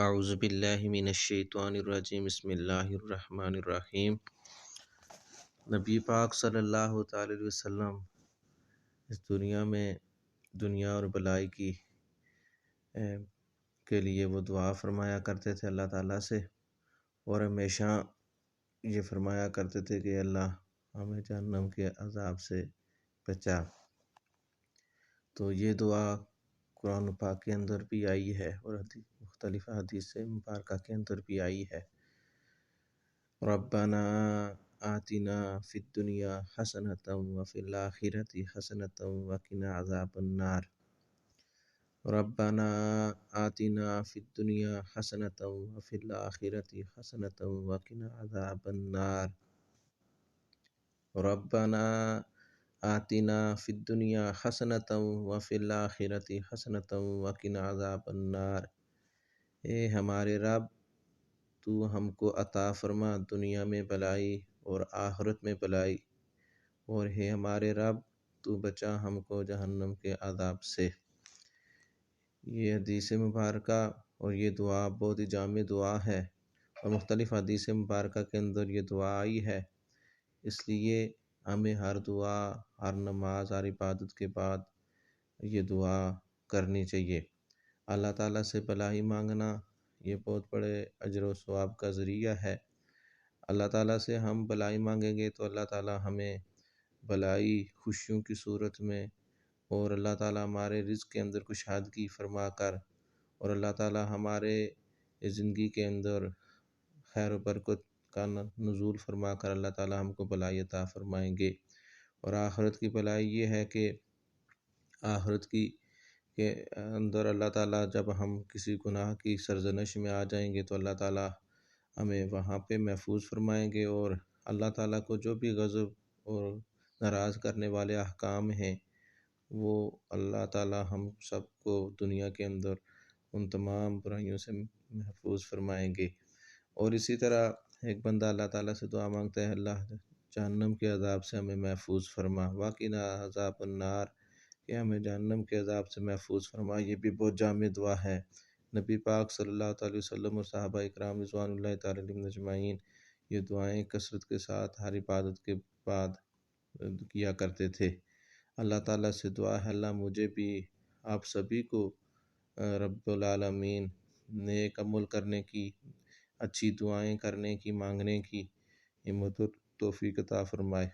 اعوذ باللہ من الشیطان الرجیم بسم اللہ الرحمن الرحیم۔ نبی پاک صلی اللہ تعالی علیہ وسلم اس دنیا میں دنیا اور بلائی کے لیے وہ دعا فرمایا کرتے تھے اللہ تعالیٰ سے، اور ہمیشہ یہ فرمایا کرتے تھے کہ اللہ ہمیں جہنم کے عذاب سے بچا۔ تو یہ دعا قرآن پاک کے اندر بھی آئی ہے اور مختلف حدیث مبارکہ کے اندر بھی آئی ہے۔ ربنا آتنا فی الدنیا حسنۃ وفی الآخرۃ حسنۃ وقنا عذاب النار۔ ربنا آتنا فی الدنیا حسنۃ وفی الآخرۃ حسنۃ وقنا عذاب النار۔ ربنا آتنا فی الدنیا حسنۃ وفی الآخرۃ حسنۃ وقنا عذاب النار۔ اے ہمارے رب، تو ہم کو عطا فرما دنیا میں بلائی اور آخرت میں بلائی، اور ہے ہمارے رب تو بچا ہم کو جہنم کے عذاب سے۔ یہ حدیث مبارکہ اور یہ دعا بہت ہی جامع دعا ہے، اور مختلف حدیث مبارکہ کے اندر یہ دعا آئی ہے۔ اس لیے ہمیں ہر دعا، ہر نماز، ہر عبادت کے بعد یہ دعا کرنی چاہیے۔ اللہ تعالیٰ سے بلائی مانگنا یہ بہت بڑے اجر و ثواب کا ذریعہ ہے۔ اللہ تعالیٰ سے ہم بلائی مانگیں گے تو اللہ تعالیٰ ہمیں بلائی خوشیوں کی صورت میں، اور اللہ تعالیٰ ہمارے رزق کے اندر کشادگی فرما کر، اور اللہ تعالیٰ ہمارے زندگی کے اندر خیر و برکت کا نزول فرما کر اللہ تعالیٰ ہم کو بلائی عطا فرمائیں گے۔ اور آخرت کی بلائی یہ ہے کہ آخرت کے اندر اللہ تعالیٰ جب ہم کسی گناہ کی سرزنش میں آ جائیں گے تو اللہ تعالیٰ ہمیں وہاں پہ محفوظ فرمائیں گے، اور اللہ تعالیٰ کو جو بھی غضب اور ناراض کرنے والے احکام ہیں وہ اللہ تعالیٰ ہم سب کو دنیا کے اندر ان تمام برائیوں سے محفوظ فرمائیں گے۔ اور اسی طرح ایک بندہ اللہ تعالیٰ سے دعا مانگتا ہے، اللہ جہنم کے عذاب سے ہمیں محفوظ فرما، وقنا عذاب النار، کہ ہمیں جہنم کے عذاب سے محفوظ فرما۔ یہ بھی بہت جامع دعا ہے۔ نبی پاک صلی اللہ تعالی وسلم اور صحابہ اکرام رضوان اللہ تعالی علیہم اجمعین یہ دعائیں کثرت کے ساتھ ہر عبادت کے بعد کیا کرتے تھے۔ اللہ تعالیٰ سے دعا ہے، اللہ مجھے بھی آپ سبھی کو رب العالمین نیک عمل کرنے کی، اچھی دعائیں کرنے کی، مانگنے کی ہمت و توفیق عطا فرمائے۔